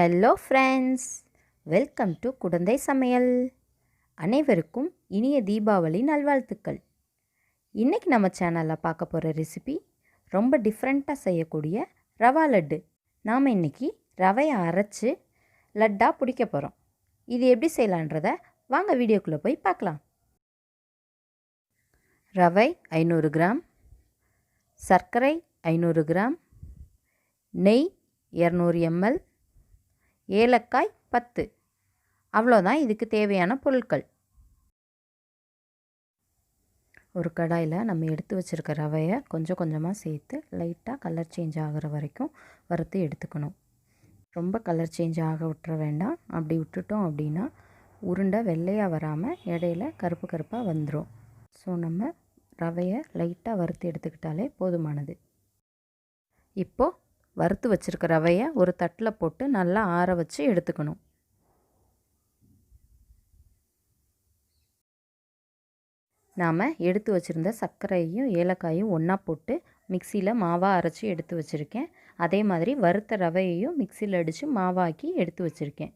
Hello friends, welcome to Kudanthai சமையல். அனைவருக்கும் இனிய தீபாவளி நல்வாழ்த்துக்கள். இன்றைக்கி நம்ம சேனலில் பார்க்க போகிற ரெசிபி ரொம்ப டிஃப்ரெண்ட்டாக செய்யக்கூடிய ரவா லட்டு. நாம் இன்றைக்கி ரவையை அரைச்சி லட்டாக பிடிக்க போகிறோம். இது எப்படி செய்யலான்றதை வாங்க வீடியோக்குள்ளே போய் பார்க்கலாம். ரவை 500 கிராம், சர்க்கரை 500 கிராம், நெய் 200 ml, ஏலக்காய் 10. அவ்வளோதான் இதுக்கு தேவையான பொருட்கள். ஒரு கடாயில் நம்ம எடுத்து வச்சுருக்க ரவையை கொஞ்சம் கொஞ்சமாக சேர்த்து லைட்டாக கலர் சேஞ்ச் ஆகிற வரைக்கும் வறுத்து எடுத்துக்கணும். ரொம்ப கலர் சேஞ்ச் ஆக விட்டுற வேண்டாம். அப்படி விட்டுட்டோம் அப்படின்னா உருண்டை வெள்ளையாக வராமல் இடையில கருப்பு கருப்பாக வந்துடும். ஸோ நம்ம ரவையை லைட்டாக வறுத்து எடுத்துக்கிட்டாலே போதுமானது. இப்போது வறுத்து வச்சுருக்க ரவையை ஒரு தட்டில் போட்டு நல்லா ஆற வச்சு எடுத்துக்கணும். நாம் எடுத்து வச்சுருந்த சர்க்கரையும் ஏலக்காயும் ஒன்றா போட்டு மிக்சியில் மாவாக அரைச்சி எடுத்து வச்சுருக்கேன். அதே மாதிரி வறுத்த ரவையையும் மிக்சியில் அடித்து மாவாக்கி எடுத்து வச்சுருக்கேன்.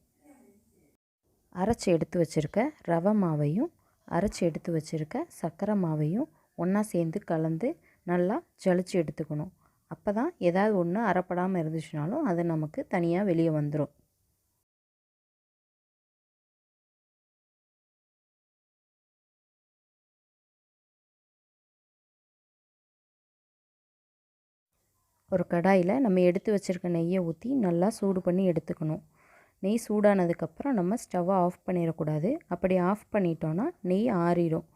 அரைச்சி எடுத்து வச்சுருக்க ரவை மாவையும் அரைச்சி எடுத்து வச்சுருக்க சர்க்கரை மாவையும் ஒன்றா சேர்ந்து கலந்து நல்லா ஜலிச்சு எடுத்துக்கணும். அப்போ தான் ஏதாவது ஒன்று அரைப்படாமல் இருந்துச்சுனாலும் அது நமக்கு தனியாக வெளியே வந்துடும். ஒரு கடாயில் நம்ம எடுத்து வச்சுருக்க நெய்யை ஊற்றி நல்லா சூடு பண்ணி எடுத்துக்கணும். நெய் சூடானதுக்கப்புறம் நம்ம ஸ்டவ்வை ஆஃப் பண்ணிடக்கூடாது. அப்படி ஆஃப் பண்ணிட்டோன்னா நெய் ஆறிடும்.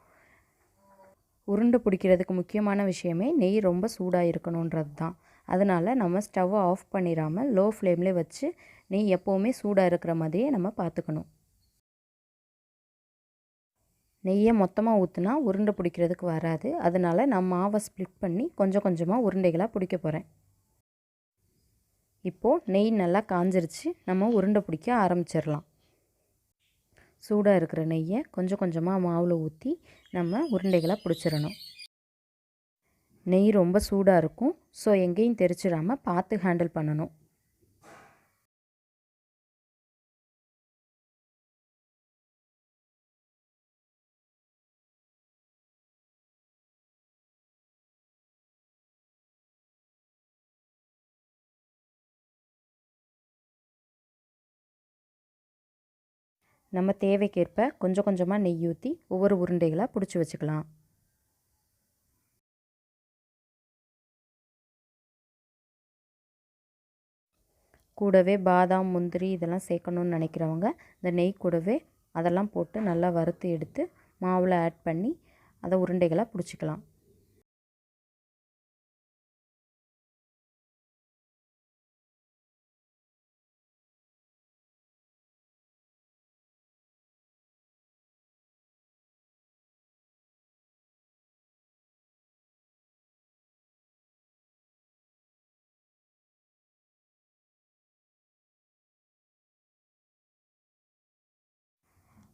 உருண்டை பிடிக்கிறதுக்கு முக்கியமான விஷயமே நெய் ரொம்ப சூடாக இருக்கணுன்றது தான். அதனால் நம்ம ஸ்டவ்வை ஆஃப் பண்ணிடாமல் லோ ஃப்ளேம்லேயே வச்சு நெய் எப்போவுமே சூடாக இருக்கிற மாதிரியே நம்ம பார்த்துக்கணும். நெய்யை மொத்தமாக ஊற்றினா உருண்டை பிடிக்கிறதுக்கு வராது. அதனால் நான் மாவை ஸ்ப்ளிட் பண்ணி கொஞ்சம் கொஞ்சமாக உருண்டைகளாக பிடிக்க போகிறேன். இப்போது நெய் நல்லா காஞ்சிருச்சு. நம்ம உருண்டை பிடிக்க ஆரம்பிச்சிடலாம். சூடாக இருக்கிற நெய்யை கொஞ்சம் கொஞ்சமாக மாவில் ஊற்றி நம்ம உருண்டைகளை பிடிச்சிடணும். நெய் ரொம்ப சூடாக இருக்கும். ஸோ எங்கேயும் தெரிச்சிடாமல் பார்த்து ஹேண்டில் பண்ணணும். நம்ம தேவைக்கேற்ப கொஞ்சம் கொஞ்சமாக நெய் ஊற்றி ஒவ்வொரு உருண்டைகளாக பிடிச்சி வச்சுக்கலாம். கூடவே பாதாம் முந்திரி இதெல்லாம் சேர்க்கணுன்னு நினைக்கிறவங்க இந்த நெய் கூடவே அதெல்லாம் போட்டு நல்லா வறுத்து எடுத்து மாவில் ஆட் பண்ணி அதை உருண்டைகளாக பிடிச்சிக்கலாம்.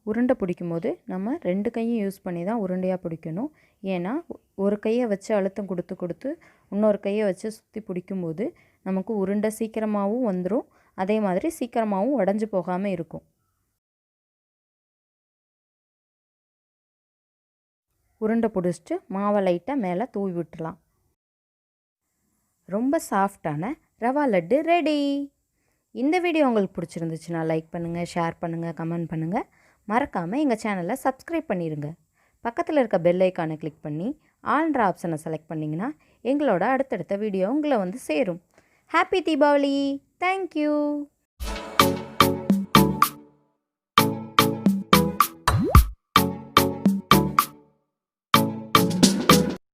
உருண்டை பிடிக்கும் போது நம்ம 2 கையும் யூஸ் பண்ணி தான் உருண்டையாக பிடிக்கணும். ஏன்னா ஒரு கையை வச்சு அழுத்தம் கொடுத்து இன்னொரு கையை வச்சு சுற்றி பிடிக்கும்போது நமக்கு உருண்டை சீக்கிரமாகவும் வந்துடும். அதே மாதிரி சீக்கிரமாகவும் உடஞ்சி போகாமல் இருக்கும். உருண்டை பிடிச்சிட்டு மாவை லைட்டாக மேலே தூவி விட்டுலாம். ரொம்ப சாஃப்டான ரவா லட்டு ரெடி. இந்த வீடியோ உங்களுக்கு பிடிச்சிருந்துச்சுன்னா லைக் பண்ணுங்கள், ஷேர் பண்ணுங்கள், கமெண்ட் பண்ணுங்கள். மறக்காமல் எங்கள் சேனலை சப்ஸ்கிரைப் பண்ணிடுங்க. பக்கத்தில் இருக்க பெல் ஐக்கானை கிளிக் பண்ணி ஆல்ன்ற ஆப்ஷனை செலக்ட் பண்ணிங்கன்னா எங்களோட அடுத்தடுத்த வீடியோ உங்களை வந்து சேரும். ஹாப்பி தீபாவளி. தேங்க்யூ.